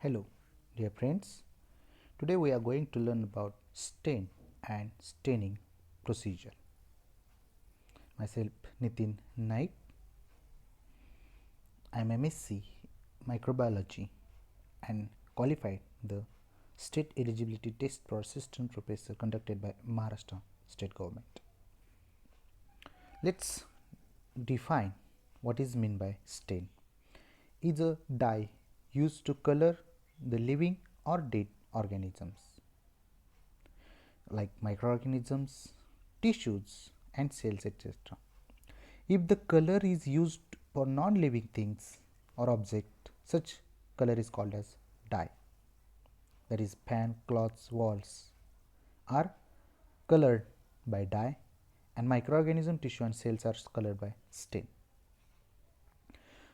Hello, dear friends. Today we are going to learn about stain and staining procedure. Myself, Nitin Naik. I am MSc Microbiology and qualified the State Eligibility Test for Assistant Professor conducted by Maharashtra State Government. Let's define what is meant by stain. Is a dye used to color the living or dead organisms like microorganisms, tissues and cells, etc. If the color is used for non-living things or object, such color is called as dye. That is, fan, cloths, walls are colored by dye, and microorganism, tissue and cells are colored by stain.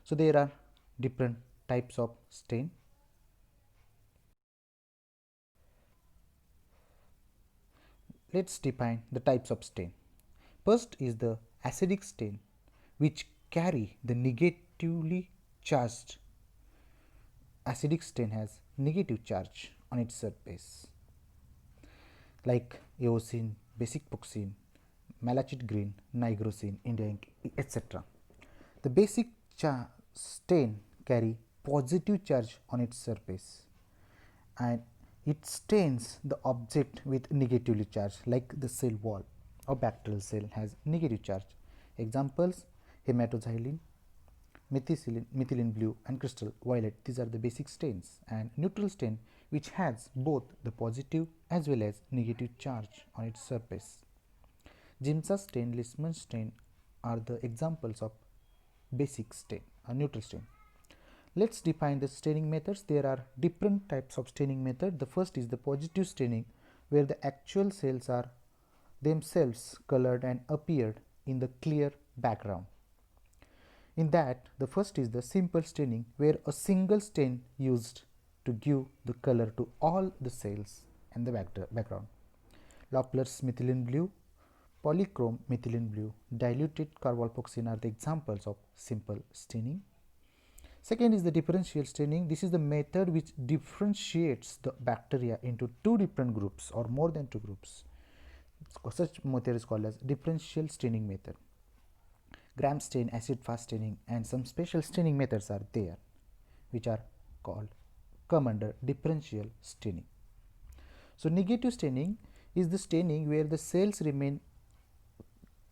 So there are different types of stain. Let's define the types of stain. First is the acidic stain, which carry the negatively charged. Acidic stain has negative charge on its surface, like eosin, basic fuchsin, malachite green, nigrosin, India ink, etc. The basic stain carry positive charge on its surface, and it stains the object with negatively charged, like the cell wall or bacterial cell has negative charge. Examples: hematoxylin, methylene blue and crystal violet. These are the basic stains. And neutral stain, which has both the positive as well as negative charge on its surface. Giemsa stain, Leishman stain are the examples of basic stain or neutral stain. Let's define the staining methods. There are different types of staining method. The first is the positive staining, where the actual cells are themselves colored and appeared in the clear background. In that, the first is the simple staining, where a single stain used to give the color to all the cells and the background. Loeffler's methylene blue, polychrome methylene blue, diluted carbolfoxin are the examples of simple staining. Second is the differential staining. This is the method which differentiates the bacteria into two different groups or more than two groups. Such method is called as differential staining method. Gram stain, acid fast staining and some special staining methods are there, which are come under differential staining. So negative staining is the staining where the cells remain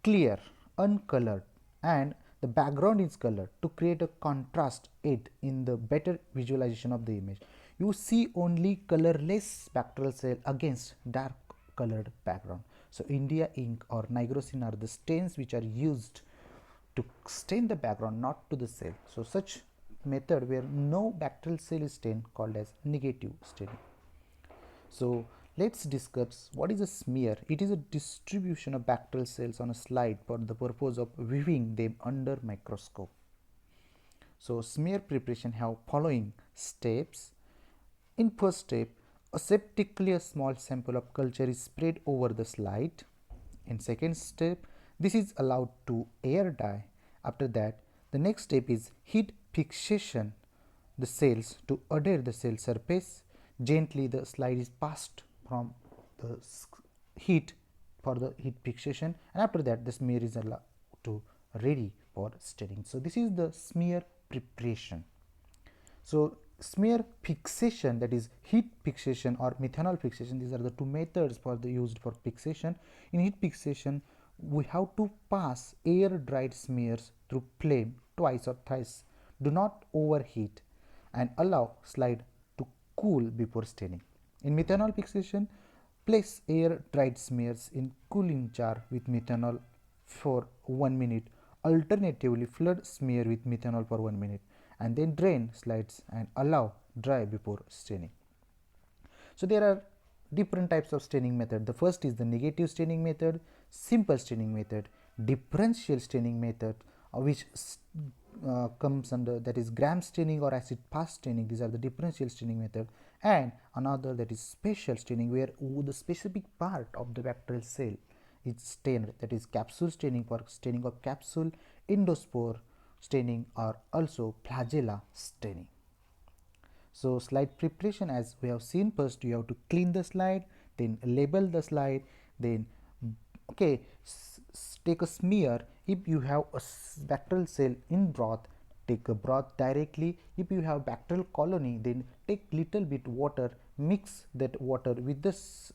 clear, uncolored, and the background is colored to create a contrast aid in the better visualization of the image. You see only colorless bacterial cell against dark colored background. So India ink or nigrosin are the stains which are used to stain the background, not to the cell. So such method where no bacterial cell is stained called as negative staining. So let's discuss what is a smear. It is a distribution of bacterial cells on a slide for the purpose of viewing them under microscope. So smear preparation have following steps. In first step, aseptically a small sample of culture is spread over the slide. In second step, this is allowed to air dry. After that, the next step is heat fixation the cells to adhere the cell surface. Gently the slide is passed from the heat for the heat fixation, and after that the smear is allowed to ready for staining. So this is the smear preparation. So smear fixation, that is heat fixation or methanol fixation, these are the two methods for the used for fixation. In heat fixation, we have to pass air dried smears through flame twice or thrice. Do not overheat and allow slide to cool before staining. In methanol fixation, place air dried smears in cooling jar with methanol for 1 minute. Alternatively, flood smear with methanol for 1 minute and then drain slides and allow dry before staining. So there are different types of staining method. The first is the negative staining method, simple staining method, differential staining method, which comes under, that is gram staining or acid fast staining. These are the differential staining method. And another, that is special staining, where the specific part of the bacterial cell is stained, that is capsule staining for staining of capsule, endospore staining, or also flagella staining. So slide preparation, as we have seen, first you have to clean the slide, then label the slide, then okay, take a smear. If you have a bacterial cell in broth, take a broth directly. If you have bacterial colony, then take little bit water, mix that water with this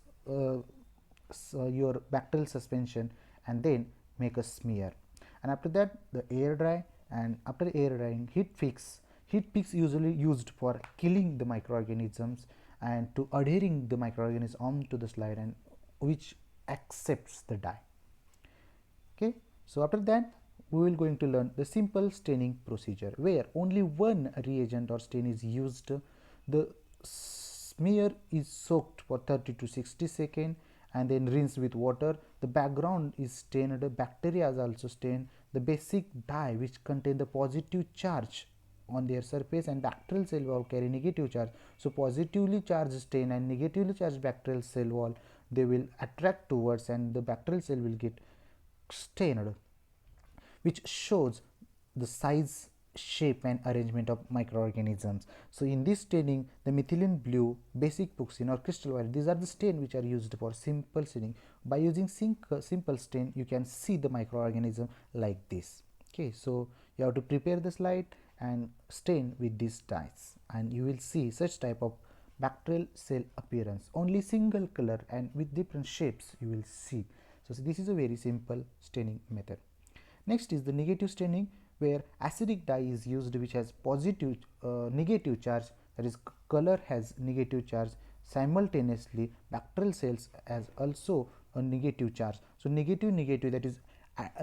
your bacterial suspension, and then make a smear. And after that, the air dry, and after air drying, heat picks usually used for killing the microorganisms and to adhering the microorganisms onto the slide, and which accepts the dye. Okay, so after that we will going to learn the simple staining procedure, where only one reagent or stain is used. The smear is soaked for 30 to 60 seconds and then rinsed with water. The background is stained, the bacteria is also stained. The basic dye which contain the positive charge on their surface, and bacterial cell wall carry negative charge. So positively charged stain and negatively charged bacterial cell wall, they will attract towards, and the bacterial cell will get stained, which shows the size, shape and arrangement of microorganisms. So in this staining, the methylene blue, basic fuchsin or crystal violet, these are the stain which are used for simple staining. By using simple stain, you can see the microorganism like this. Okay, so you have to prepare the slide and stain with these dyes, and you will see such type of bacterial cell appearance, only single color and with different shapes you will see. So this is a very simple staining method. Next is the negative staining, where acidic dye is used which has positive negative charge, that is color has negative charge. Simultaneously bacterial cells has also a negative charge. So negative, that is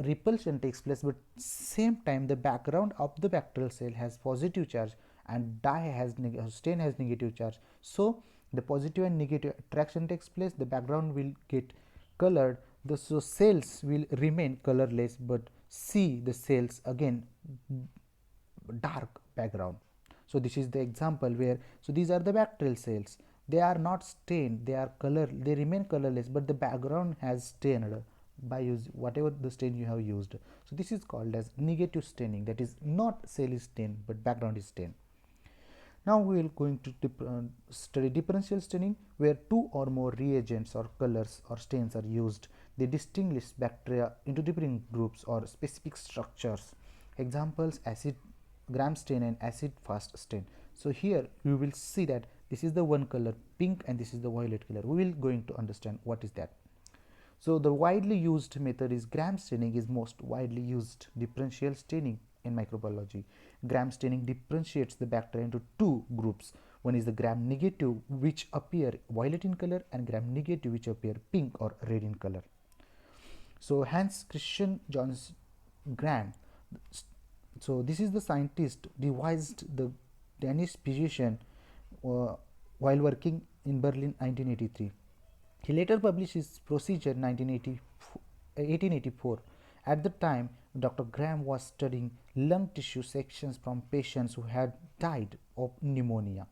repulsion takes place, but same time the background of the bacterial cell has positive charge and dye has stain has negative charge. So the positive and negative attraction takes place, the background will get colored, the so cells will remain colorless, but see the cells again dark background. So this is the example where, so these are the bacterial cells, they are not stained, they are color, they remain colorless, but the background has stained by use whatever the stain you have used. So this is called as negative staining, that is not cell is stained but background is stained. Now we will going to study differential staining, where two or more reagents or colors or stains are used. They distinguish bacteria into different groups or specific structures. Examples: acid gram stain and acid fast stain. So here you will see that this is the one color pink and this is the violet color. We will going to understand what is that. So the widely used method is gram staining, is most widely used differential staining in microbiology. Gram staining differentiates the bacteria into two groups. One is the gram negative, which appear violet in color, and gram negative, which appear pink or red in color. So Hans Christian Johns Gram, so this is the scientist devised the Danish physician while working in Berlin 1983. He later published his procedure in 1884. At the time, Dr. Graham was studying lung tissue sections from patients who had died of pneumonia.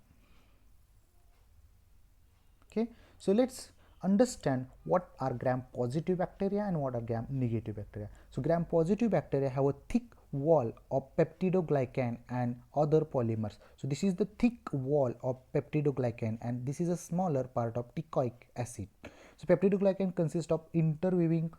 Okay, so let's understand what are gram positive bacteria and what are gram negative bacteria. So gram positive bacteria have a thick wall of peptidoglycan and other polymers. So this is the thick wall of peptidoglycan and this is a smaller part of teichoic acid. So peptidoglycan consists of interweaving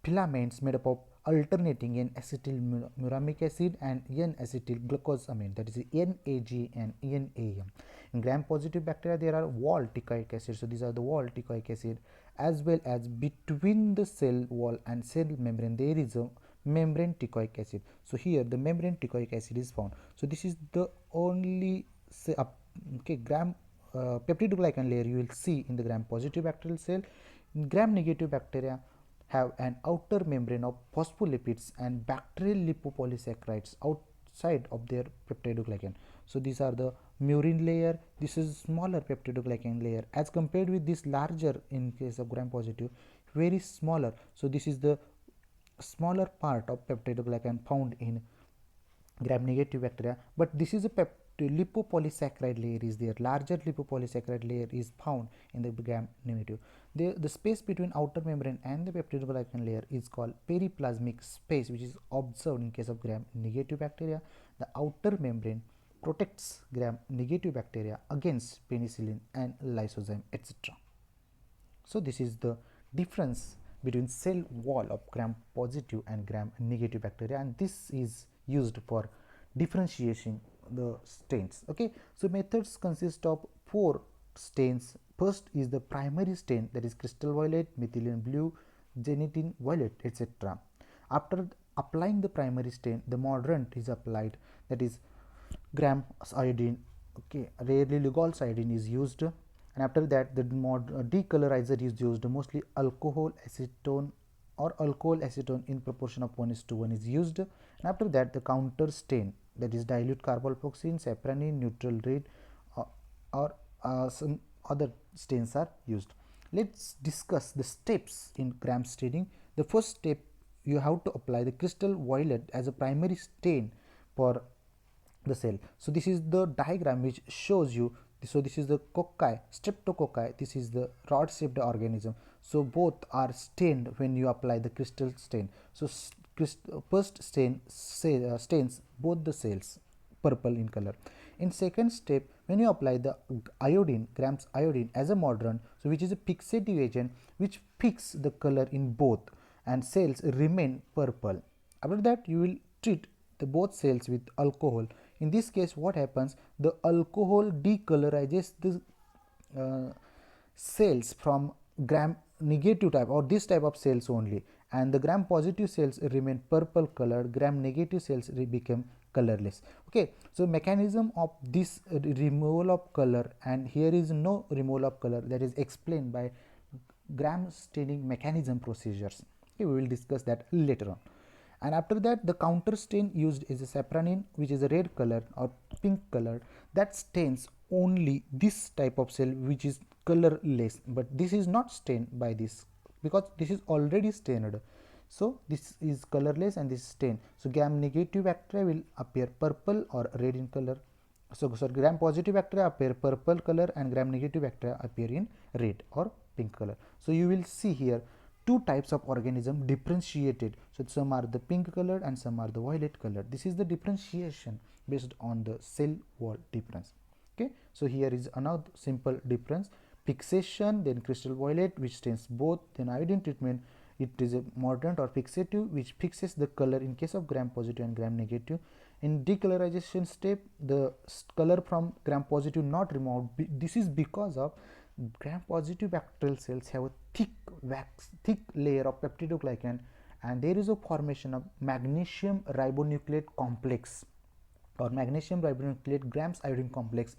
filaments made up of alternating N-acetylmuramic acid and N-acetylglucosamine, that is NAG and NAM. In gram-positive bacteria, there are wall teichoic acid. So these are the wall teichoic acid, as well as between the cell wall and cell membrane there is a membrane teichoic acid. So here the membrane teichoic acid is found. So this is the only gram peptidoglycan layer you will see in the gram-positive bacterial cell. In gram-negative bacteria have an outer membrane of phospholipids and bacterial lipopolysaccharides outside of their peptidoglycan. So these are the murine layer. This is smaller peptidoglycan layer as compared with this larger in case of gram positive, very smaller. So this is the smaller part of peptidoglycan found in gram negative bacteria, but this is a lipopolysaccharide layer is there, larger lipopolysaccharide layer is found in the gram negative. The space between outer membrane and the peptidoglycan layer is called periplasmic space, which is observed in case of gram negative bacteria. The outer membrane protects gram negative bacteria against penicillin and lysozyme, etc. So this is the difference between cell wall of gram positive and gram negative bacteria, and this is used for differentiating the stains. Okay, so methods consist of 4 stains. First is the primary stain, that is crystal violet, methylene blue, xanthine violet, etc. After applying the primary stain, the mordant is applied, that is gram iodine. Okay, rarely Lugol iodine is used, and after that the decolorizer is used. Mostly alcohol acetone or alcohol acetone in proportion of 1:1 is used, and after that the counter stain, that is dilute carbalpoxin, sapranine, neutral red, uh, or some other stains are used. Let's discuss the steps in gram staining. The first step, you have to apply the crystal violet as a primary stain for the cell. So this is the diagram which shows you. So this is the cocci, streptococci. This is the rod shaped organism. So both are stained when you apply the crystal stain. So first stain stains both the cells purple in color. In second step, when you apply the iodine, grams iodine as a mordant, so which is a fixative agent which fix the color in both, and cells remain purple. After that, you will treat the both cells with alcohol. In this case, what happens? The alcohol decolorizes the cells from gram negative type or this type of cells only, and the gram positive cells remain purple colored, gram negative cells become colorless. Okay, so mechanism of this removal of color, and here is no removal of color, that is explained by gram staining mechanism procedures. Okay, we will discuss that later on. And after that, the counter stain used is a sapranine, which is a red color or pink color, that stains only this type of cell which is colorless, but this is not stained by this because this is already stained. So this is colorless and this is stained. So gram negative bacteria will appear purple or red in color. So gram positive bacteria appear purple color and gram negative bacteria appear in red or pink color. So you will see here two types of organism differentiated. So some are the pink colored and some are the violet colored. This is the differentiation based on the cell wall difference. Okay, so here is another simple difference: fixation, then crystal violet which stains both, then iodine treatment, it is a mordant or fixative which fixes the color in case of gram positive and gram negative. In decolorization step, the color from gram positive not removed. This is because of gram positive bacterial cells have a thick layer of peptidoglycan, and there is a formation of magnesium ribonucleate complex or magnesium ribonucleate grams iodine complex.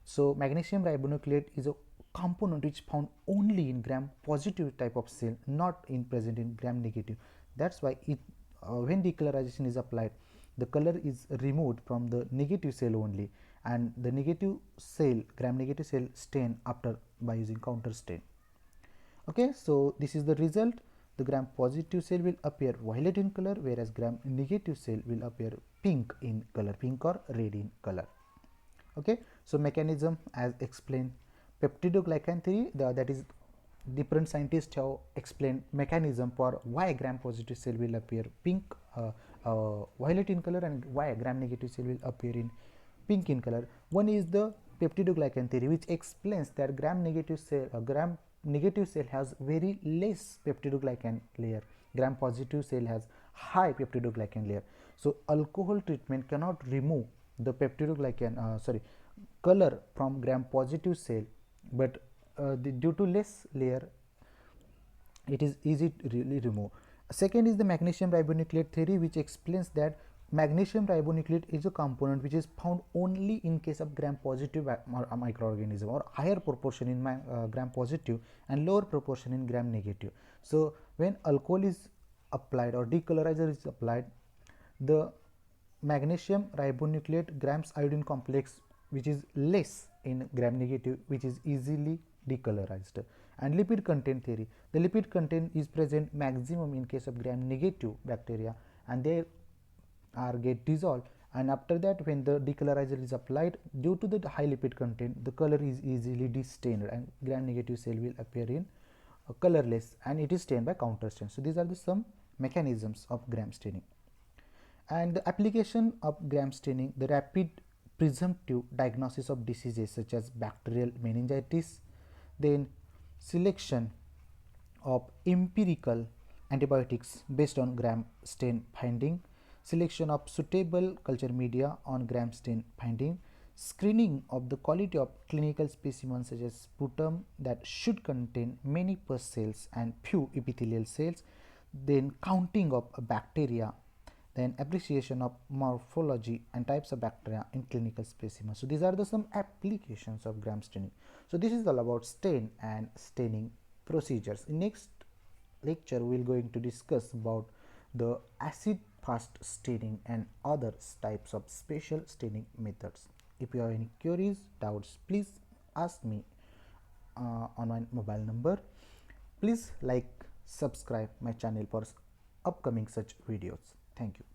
So magnesium ribonucleate is a component which found only in gram positive type of cell, not in present in gram negative. That's why it when decolorization is applied, the color is removed from the negative cell only, and the negative cell, gram negative cell, stain after by using counter stain. Okay, so this is the result. The gram positive cell will appear violet in color, whereas gram negative cell will appear pink in color, pink or red in color. Okay, so mechanism as explained. Peptidoglycan theory, that is different scientists have explained mechanism for why gram positive cell will appear pink, violet in color, and why gram negative cell will appear in pink in color. One is the peptidoglycan theory, which explains that gram negative cell has very less peptidoglycan layer, gram positive cell has high peptidoglycan layer. So alcohol treatment cannot remove the peptidoglycan color from gram positive cell, but due to less layer it is easy to really remove. Second is the magnesium ribonucleate theory, which explains that magnesium ribonucleate is a component which is found only in case of gram positive microorganism, or higher proportion in gram positive and lower proportion in gram negative. So when alcohol is applied or decolorizer is applied, the magnesium ribonucleate grams iodine complex which is less in gram negative, which is easily decolorized. And lipid content theory, the lipid content is present maximum in case of gram negative bacteria, and they are get dissolved, and after that when the decolorizer is applied, due to the high lipid content, the color is easily de-stained and gram negative cell will appear in colorless, and it is stained by counter stain. So these are the some mechanisms of gram staining. And the application of gram staining, the rapid presumptive diagnosis of diseases such as bacterial meningitis, then selection of empirical antibiotics based on gram stain finding, selection of suitable culture media on gram stain finding, screening of the quality of clinical specimens such as sputum that should contain many pus cells and few epithelial cells, then counting of bacteria, then appreciation of morphology and types of bacteria in clinical specimens. So these are the some applications of gram staining. So this is all about stain and staining procedures. In next lecture we will going to discuss about the acid fast staining and other types of special staining methods. If you have any queries, doubts, please ask me on my mobile number. Please like, subscribe my channel for upcoming such videos. Thank you.